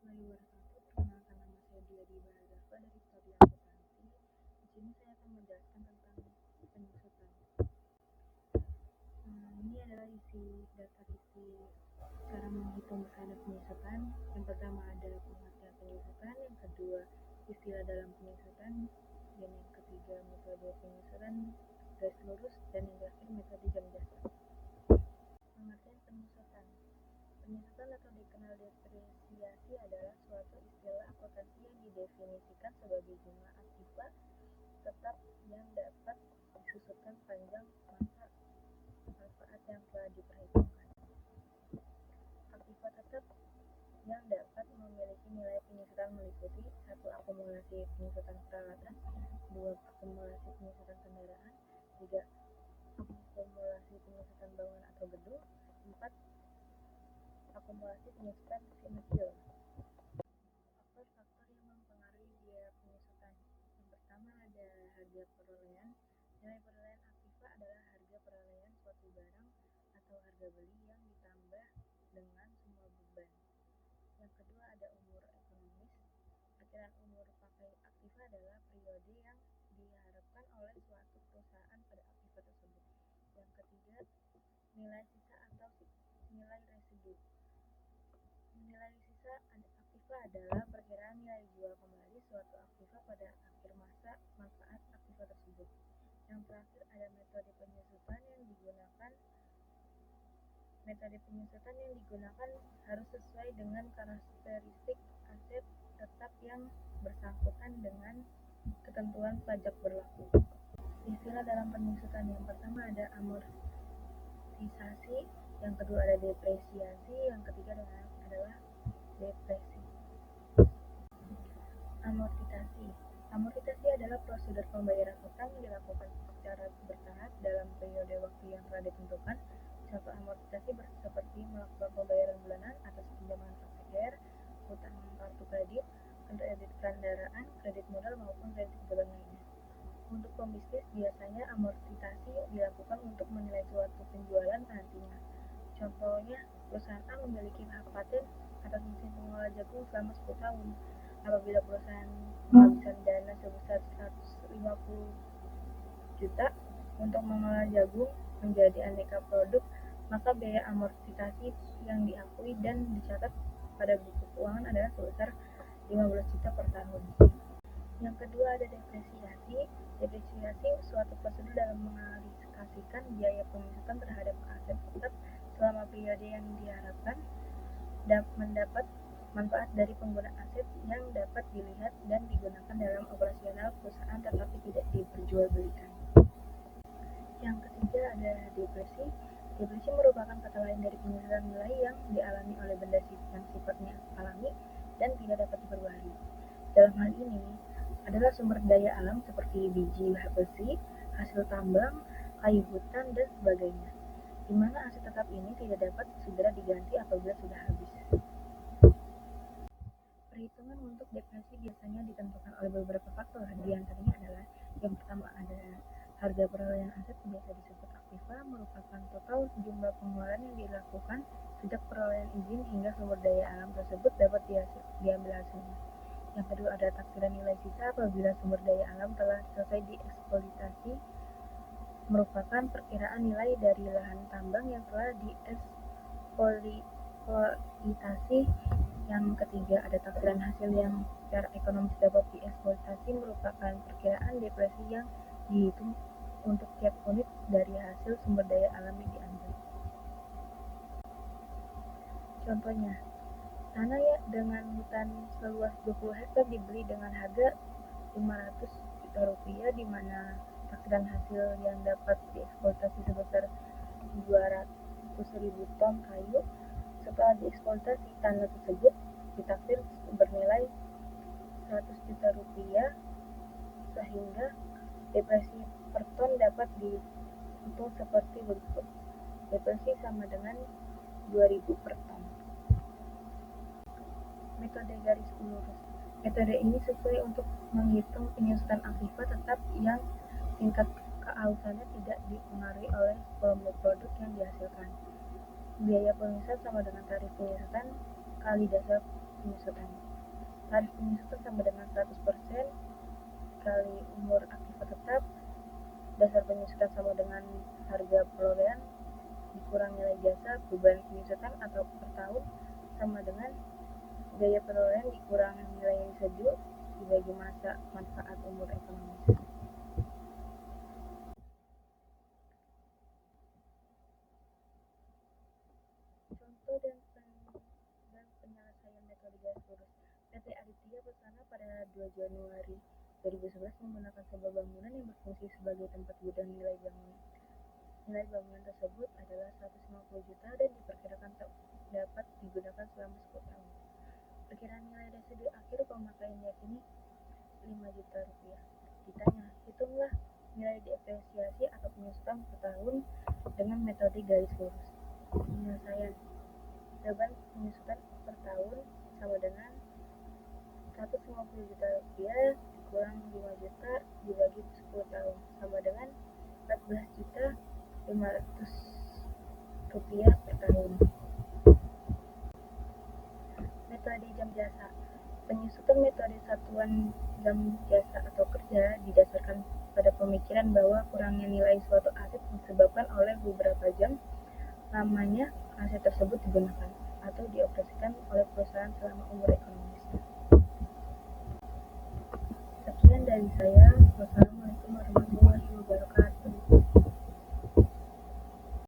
warahmatullahi wabarakatuh. Perkenalkan nama saya Diadi Bahazafah dari Prodi Akuntansi. Di sini saya akan menjelaskan tentang penyusutan. Ini adalah isi cara menghitung besaran penyusutan. Yang pertama ada pengertian penyusutan, yang kedua istilah dalam penyusutan, dan yang ketiga metode penyusutan garis lurus, dan yang terakhir metode jam jasa. Pengertian penyusutan. Penyusutan atau dikenal depresiasi adalah suatu istilah akuntansi yang didefinisikan sebagai jumlah aktiva tetap yang dapat disusutkan sepanjang masa manfaat yang telah diperhitungkan. Aktiva tetap yang dapat memiliki nilai penyusutan meliputi 1. Akumulasi penyusutan peralatan, 2. Akumulasi penyusutan kendaraan, 3. Akumulasi penyusutan bangunan atau gedung, 4. Akumulasi penyusutan finansial. Faktor-faktor yang mempengaruhi biaya penyusutan. Yang pertama ada harga perolehan. Nilai perolehan aktiva adalah harga perolehan suatu barang atau harga beli yang ditambah dengan semua beban. Yang kedua ada umur ekonomis. Perkiraan umur pakai aktiva adalah periode yang diharapkan oleh suatu perusahaan pada aktiva tersebut. Yang ketiga nilai sisa atau nilai residu. Nilai sisa aktiva adalah perkiraan nilai jual kembali suatu aktiva pada akhir masa manfaat aktiva tersebut. Yang terakhir ada metode penyusutan yang digunakan. Metode penyusutan yang digunakan harus sesuai dengan karakteristik aset tetap yang bersangkutan dengan ketentuan pajak berlaku. Istilah dalam penyusutan yang pertama ada amortisasi, yang kedua ada depresiasi, yang ketiga adalah depresi. Amortisasi adalah prosedur pembayaran utang yang dilakukan secara bertahap dalam periode waktu yang telah ditentukan. Contoh amortisasi seperti melakukan pembayaran bulanan atas pinjaman KPR, utang kartu kredit, kredit kendaraan, kredit modal maupun kredit kebutuhan lainnya. Untuk pembisnis biasanya amortisasi dilakukan untuk menilai suatu penjualan nantinya. Contohnya, perusahaan A memiliki hak paten atas mesin pengolah jagung selama 10 tahun. Apabila perusahaan menghabiskan dana sebesar 150 juta untuk mengolah jagung menjadi aneka produk, maka biaya amortisasi yang diakui dan dicatat pada buku keuangan adalah sebesar 15 juta per tahun. Yang kedua ada depresiasi. Depresiasi suatu prosedur dalam mengalokasikan biaya penyusutan terhadap aset tetap selama periode yang diharapkan mendapat manfaat dari penggunaan aset yang dapat dilihat dan digunakan dalam operasional perusahaan tetapi tidak diperjualbelikan. Yang ketiga ada depresi. Depresi merupakan kata lain dari penyusutan nilai yang dialami oleh benda yang sifatnya alami dan tidak dapat diperbarui. Dalam hal ini adalah sumber daya alam seperti biji besi, hasil tambang, kayu hutan, dan sebagainya, di mana aset tetap ini tidak dapat segera diganti apabila sudah habis. Perhitungan untuk depresi biasanya ditentukan oleh beberapa faktor. Di antaranya adalah yang pertama ada harga perolehan aset, biasa disebut aktiva, merupakan total jumlah pengeluaran yang dilakukan sejak perolehan izin hingga sumber daya alam tersebut dapat diambil hasilnya. Yang kedua ada taksiran nilai sisa apabila sumber daya alam telah selesai dieksploitasi, merupakan perkiraan nilai dari lahan tambang yang telah dieksploitasi. Yang ketiga ada taksiran hasil yang secara ekonomis dapat dieksploitasi, merupakan perkiraan depresi yang dihitung untuk tiap unit dari hasil sumber daya alam yang diambil. Contohnya, tanah dengan hutan seluas 20 hektar dibeli dengan harga 500 juta rupiah, di mana taksiran hasil yang dapat dieksploitasi sebesar 200.000 ton kayu. Setelah dieksploitasi, tanah tersebut ditaksir bernilai 100 juta rupiah, sehingga depresi per ton dapat dihitung seperti berikut. Depresi sama dengan 2.000 per ton. Metode garis lurus. Metode ini sesuai untuk menghitung penyusutan aktiva tetap yang tingkat keausannya tidak dipengaruhi oleh volume produk yang dihasilkan. Biaya penyusutan sama dengan tarif penyusutan kali dasar penyusutan. Tarif penyusutan sama dengan 100% kali umur aktiva tetap. Dasar penyusutan sama dengan harga perolehan dikurang nilai jasa beban penyusutan atau per tahun sama dengan biaya perolehan dikurang nilai yang diseju dibagi masa manfaat umur ekonomis. Contoh dan penyelesaian metode garis lurus. PT Aditya Persana pada 2 Januari 2011 menggunakan sebuah bangunan yang berfungsi sebagai tempat gudang. Nilai bangunan tersebut adalah 150 juta dan diperkirakan dapat digunakan selama 10 tahun. Perkiraan nilai residu akhir pemakaian yakini 5 juta rupiah. Ditanya, hitunglah nilai depresiasi atau penyusutan per tahun dengan metode garis lurus. Penyelesaian beban penyusutan per tahun sama dengan 150 juta rupiah dikurang 5 juta dibagi 10 tahun sama dengan 14 juta 500 rupiah per tahun. Metode jam jasa. Penyusutan metode satuan jam jasa atau kerja didasarkan pada pemikiran bahwa kurangnya nilai suatu aset disebabkan oleh beberapa jam lamanya aset tersebut digunakan atau dioperasikan oleh